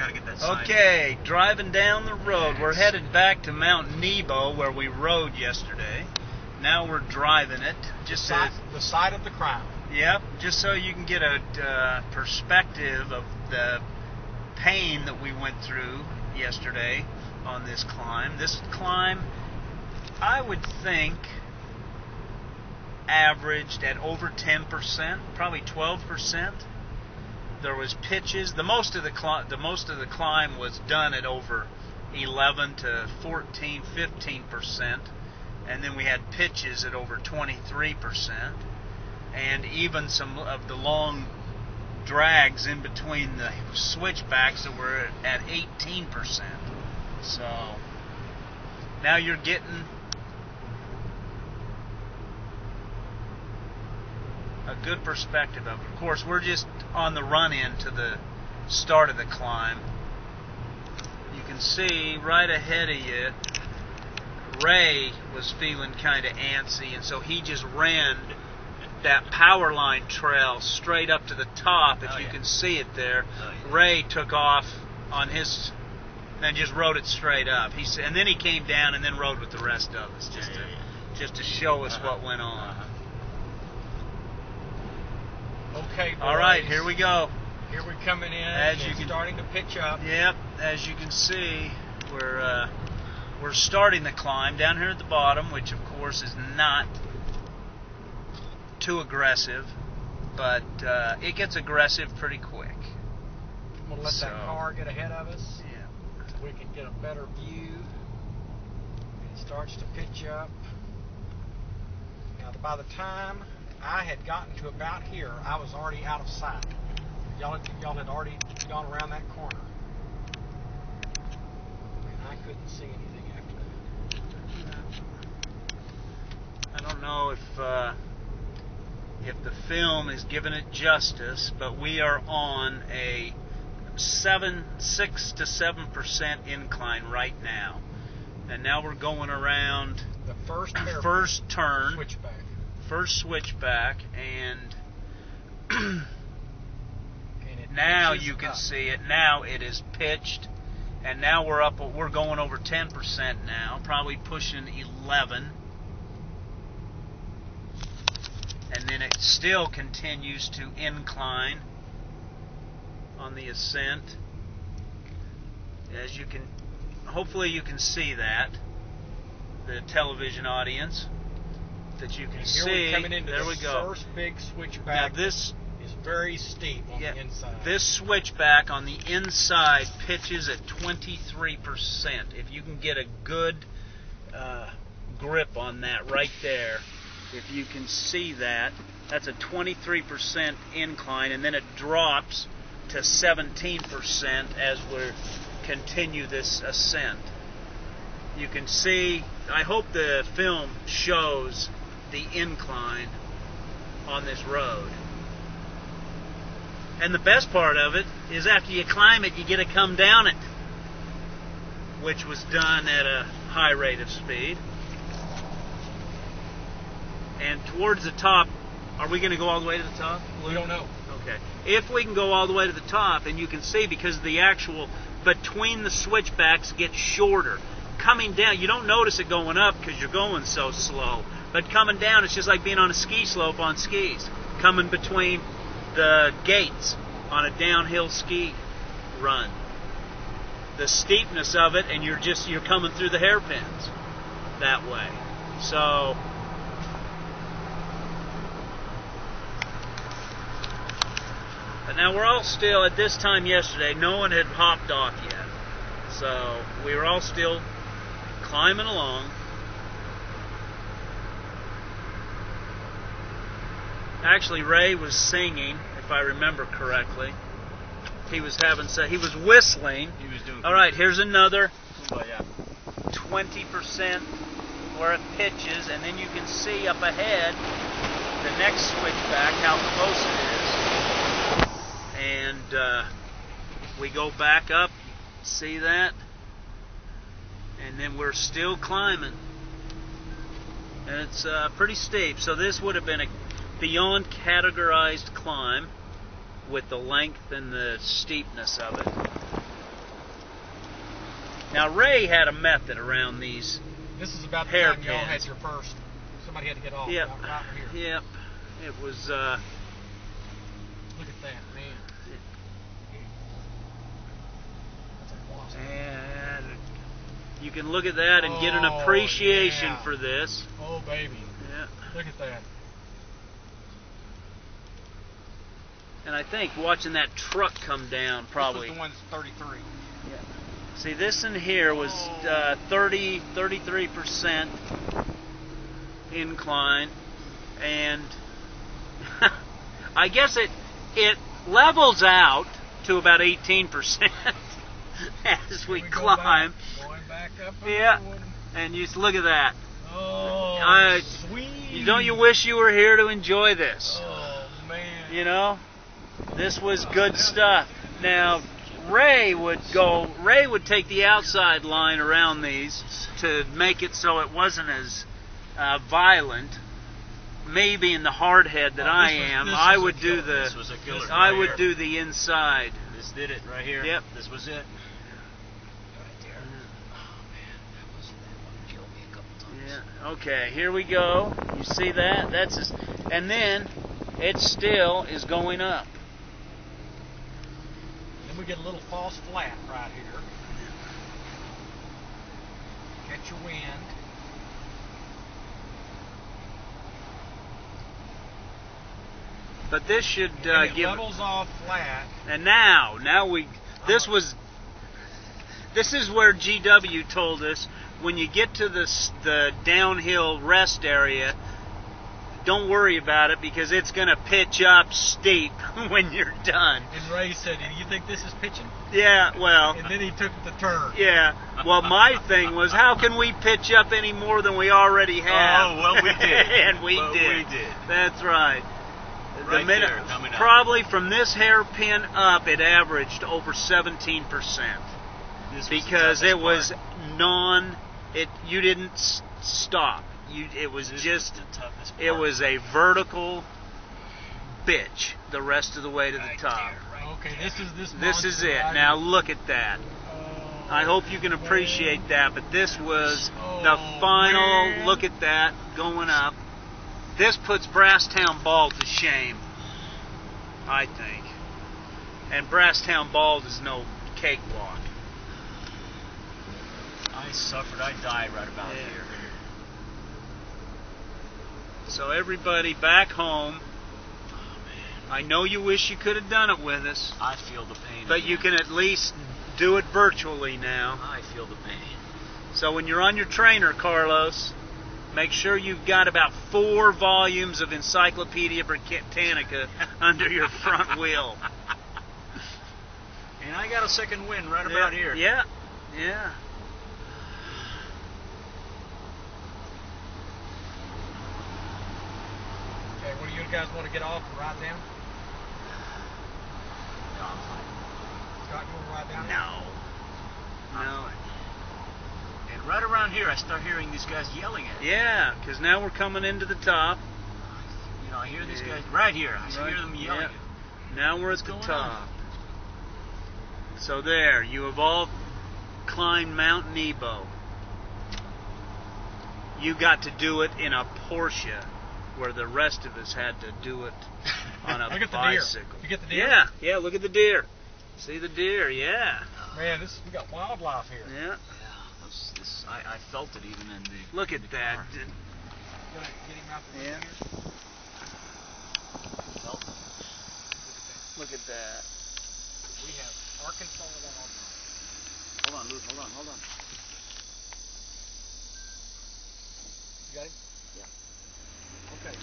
gotta get that sign. Okay, driving down the road. We're headed back to Mt Nebo where we rode yesterday. Now we're driving it. Just the side of the crown. Yep, just so you can get a perspective of the pain that we went through yesterday on this climb. This climb, I would think, averaged at over 10%, probably 12%. There was pitches. The most of the climb was done at over 11 to 14, 15%, and then we had pitches at over 23%, and even some of the long drags in between the switchbacks that were at 18%. So now you're getting a good perspective of it. Of course, we're just on the run-in to the start of the climb. You can see right ahead of you, Ray was feeling kind of antsy, and so he just ran that power line trail straight up to the top. If you can see it there, Ray took off on his and just rode it straight up. And then he came down and then rode with the rest of us just to show us what went on. Okay, boys. All right, here we go. Here we're coming in. Starting to pitch up. Yep, as you can see, we're starting the climb down here at the bottom, which of course is not too aggressive, but it gets aggressive pretty quick. I'm gonna let that car get ahead of us. Yeah. So we can get a better view. It starts to pitch up. Now, by the time I had gotten to about here, I was already out of sight. Y'all had already gone around that corner, and I couldn't see anything after that. I don't know if the film is giving it justice, but we are on a 6 to 7% incline right now, and now we're going around the first turn, first switchback, and now you can see it. Now it is pitched, and now we're going over 10% now, probably pushing 11. And then it still continues to incline on the ascent. As you can, hopefully you can see that, the television audience, that you can see. Coming into there we go. First big switchback. Now this is very steep on the inside. This switchback on the inside pitches at 23%. If you can get a good grip on that right there, if you can see that, that's a 23% incline, and then it drops to 17% as we continue this ascent. You can see, I hope the film shows the incline on this road. And the best part of it is after you climb it, you get to come down it, which was done at a high rate of speed. And towards the top, are we going to go all the way to the top? We don't know. Okay. If we can go all the way to the top, and you can see because the actual between the switchbacks gets shorter. Coming down, you don't notice it going up because you're going so slow. But coming down, it's just like being on a ski slope on skis. Coming between the gates on a downhill ski run. The steepness of it, and you're coming through the hairpins that way. So but now we're all still, at this time yesterday, no one had hopped off yet. So we were all still climbing along. Actually, Ray was singing, if I remember correctly. He was whistling. He was doing. All right, here's another 20% where it pitches, and then you can see up ahead the next switchback, how close it is. And we go back up, see that? And then we're still climbing. And it's pretty steep. So this would have been a beyond categorized climb with the length and the steepness of it. Now Ray had a method around these. This is about the Hairpins. time y'all had your first. Somebody had to get off. Yep. Right here. Yep. It was. Look at that, man. That's a wasp. And you can look at that and get an Oh, appreciation yeah. for this. Oh, baby. Yeah. Look at that. And I think watching that truck come down probably. This was the one that's 33. Yeah. See, this in here was 33% incline, and I guess it levels out to about 18% as we climb. Going back up. Yeah. And you look at that. Oh, sweet. Don't you wish you were here to enjoy this? Oh, man. You know, this was good stuff. Now, Ray would take the outside line around these to make it so it wasn't as violent. Me being the hard head that I am, I would do the inside. This did it right here. Yep. This was it. Yeah. Okay, here we go. You see that? And then it still is going up. Then we get a little false flat right here. Catch your wind. But this should And it give. levels off flat. And this is where GW told us when you get to the downhill rest area, don't worry about it because it's going to pitch up steep when you're done. And Ray said, "Do you think this is pitching?" Yeah, well. And then he took the turn. Yeah. Well, my thing was, how can we pitch up any more than we already have? Oh, well, we did. And we did. That's right. Right there, coming up. Probably from this hairpin up, it averaged over 17%. Because it was you didn't stop. It was just, it was a vertical bitch the rest of the way to the top. Okay, This is it. Now look at that. I hope you can appreciate that, but this was the final, man. Look at that, going up. This puts Brasstown Bald to shame, I think. And Brasstown Bald is no cakewalk. I suffered. I died right about here. So everybody back home, I know you wish you could have done it with us, I feel the pain. but you can at least do it virtually now. I feel the pain. So when you're on your trainer, Carlos, make sure you've got about 4 volumes of Encyclopedia Britannica under your front wheel. And I got a second wind right about here. Yeah. Okay, what do you guys want to get off and ride down? No, I'm fine. Scott, you want to ride down? No. And right around here, I start hearing these guys yelling at me. Yeah, because now we're coming into the top. You know, I hear these guys right here. I hear them yelling. Yeah. Now we're at the going top. So there, you have all climbed Mount Nebo. You got to do it in a Porsche, where the rest of us had to do it on a Look at the bicycle. deer. You get the deer? Yeah, look at the deer. See the deer, yeah. Man, we got wildlife here. Yeah. I felt it even in the. Look at that. Gonna get him out the Yeah. here. Felt it. Look at that. We have Arkansas wildlife. Hold on, Luke. Hold on. You got him? Yeah. Okay.